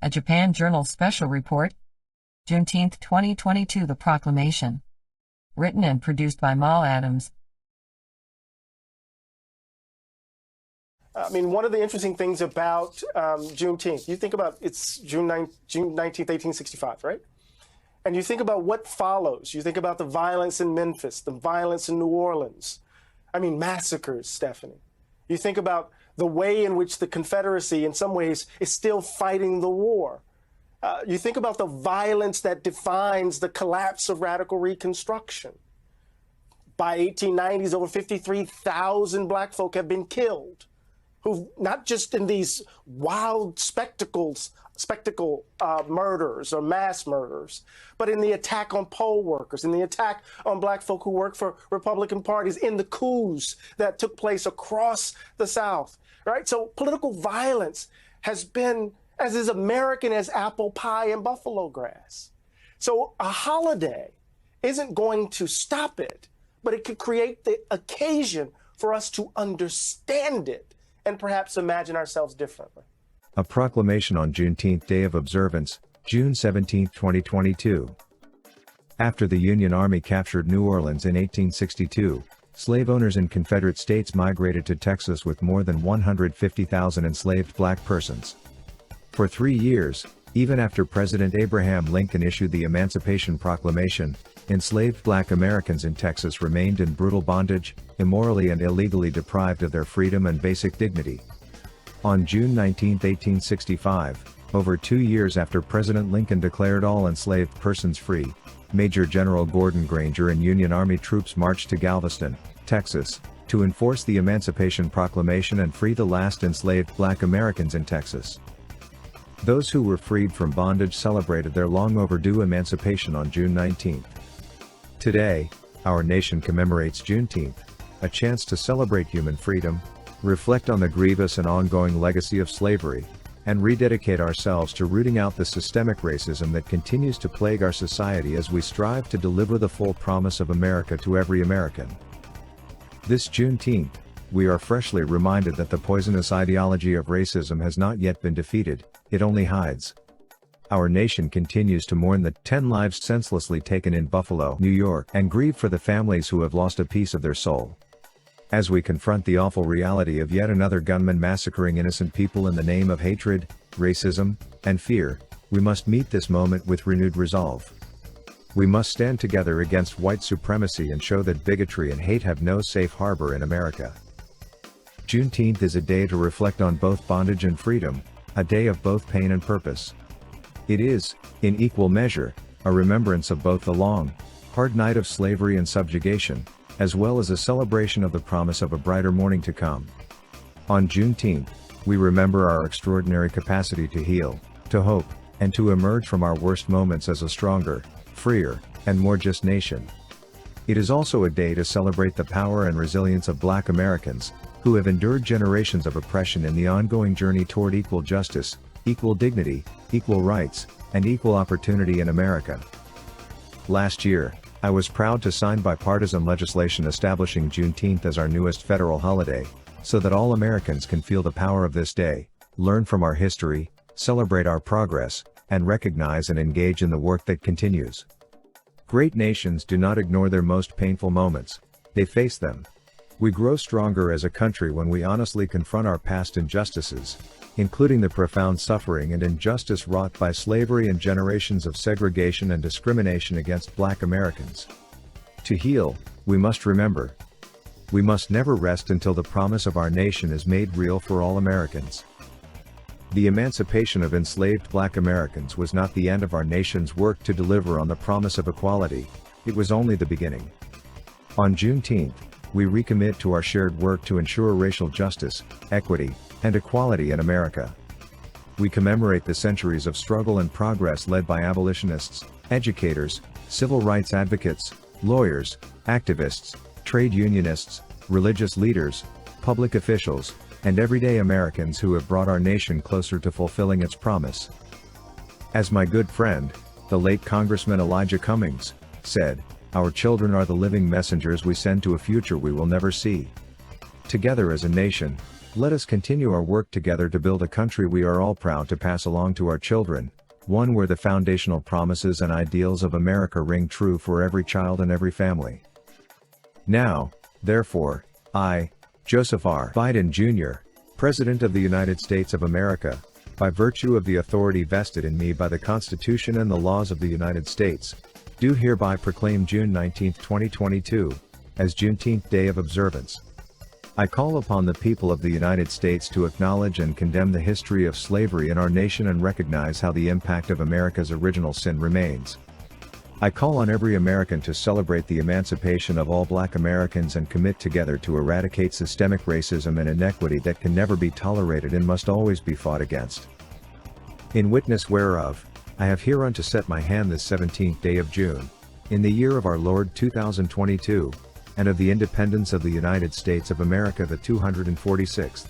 A Japan Journal Special Report. Juneteenth 2022. The Proclamation. Written and produced by Mal Adams. I mean, one of the interesting things about Juneteenth, you think about it's June 19th, 1865, right? And you think about what follows. You think about the violence in Memphis, the violence in New Orleans. I mean, massacres, Stephanie. You think about the way in which the Confederacy, in some ways, is still fighting the war. You think about the violence that defines the collapse of radical Reconstruction. By 1890s, over 53,000 Black folk have been killed, who not just in these wild spectacle murders or mass murders, but in the attack on poll workers, in the attack on Black folk who work for Republican parties, in the coups that took place across the South, right? So political violence has been as American as apple pie and buffalo grass. So a holiday isn't going to stop it, but it could create the occasion for us to understand it and perhaps imagine ourselves differently. A proclamation on Juneteenth Day of Observance, June 17, 2022. After the Union Army captured New Orleans in 1862, slave owners in Confederate states migrated to Texas with more than 150,000 enslaved Black persons. For 3 years, even after President Abraham Lincoln issued the Emancipation Proclamation, enslaved Black Americans in Texas remained in brutal bondage, immorally and illegally deprived of their freedom and basic dignity. On June 19, 1865, over 2 years after President Lincoln declared all enslaved persons free, Major General Gordon Granger and Union Army troops marched to Galveston, Texas, to enforce the Emancipation Proclamation and free the last enslaved Black Americans in Texas. Those who were freed from bondage celebrated their long overdue emancipation on June 19. Today, our nation commemorates Juneteenth, a chance to celebrate human freedom, reflect on the grievous and ongoing legacy of slavery, and rededicate ourselves to rooting out the systemic racism that continues to plague our society as we strive to deliver the full promise of America to every American. This Juneteenth, we are freshly reminded that the poisonous ideology of racism has not yet been defeated, it only hides. Our nation continues to mourn the 10 lives senselessly taken in Buffalo, New York, and grieve for the families who have lost a piece of their soul. As we confront the awful reality of yet another gunman massacring innocent people in the name of hatred, racism, and fear, we must meet this moment with renewed resolve. We must stand together against white supremacy and show that bigotry and hate have no safe harbor in America. Juneteenth is a day to reflect on both bondage and freedom, a day of both pain and purpose. It is, in equal measure, a remembrance of both the long, hard night of slavery and subjugation, as well as a celebration of the promise of a brighter morning to come. On Juneteenth, we remember our extraordinary capacity to heal, to hope, and to emerge from our worst moments as a stronger, freer, and more just nation. It is also a day to celebrate the power and resilience of Black Americans, who have endured generations of oppression in the ongoing journey toward equal justice, equal dignity, equal rights, and equal opportunity in America. Last year, I was proud to sign bipartisan legislation establishing Juneteenth as our newest federal holiday, so that all Americans can feel the power of this day, learn from our history, celebrate our progress, and recognize and engage in the work that continues. Great nations do not ignore their most painful moments, they face them. We grow stronger as a country when we honestly confront our past injustices, including the profound suffering and injustice wrought by slavery and generations of segregation and discrimination against Black Americans. To heal, we must remember. We must never rest until the promise of our nation is made real for all Americans. The emancipation of enslaved Black Americans was not the end of our nation's work to deliver on the promise of equality, it was only the beginning. On Juneteenth, we recommit to our shared work to ensure racial justice, equity, and equality in America. We commemorate the centuries of struggle and progress led by abolitionists, educators, civil rights advocates, lawyers, activists, trade unionists, religious leaders, public officials, and everyday Americans who have brought our nation closer to fulfilling its promise. As my good friend, the late Congressman Elijah Cummings, said, "Our children are the living messengers we send to a future we will never see." Together as a nation, Let us continue our work together to build a country we are all proud to pass along to our children, one where the foundational promises and ideals of America ring true for every child and every family. Now, therefore, I, Joseph R. Biden Jr., President of the United States of America, by virtue of the authority vested in me by the Constitution and the laws of the United States, do hereby proclaim June 19, 2022, as Juneteenth Day of Observance. I call upon the people of the United States to acknowledge and condemn the history of slavery in our nation and recognize how the impact of America's original sin remains. I call on every American to celebrate the emancipation of all Black Americans and commit together to eradicate systemic racism and inequity that can never be tolerated and must always be fought against. In witness whereof, I have hereunto set my hand this 17th day of June, in the year of our Lord 2022, and of the independence of the United States of America the 246th.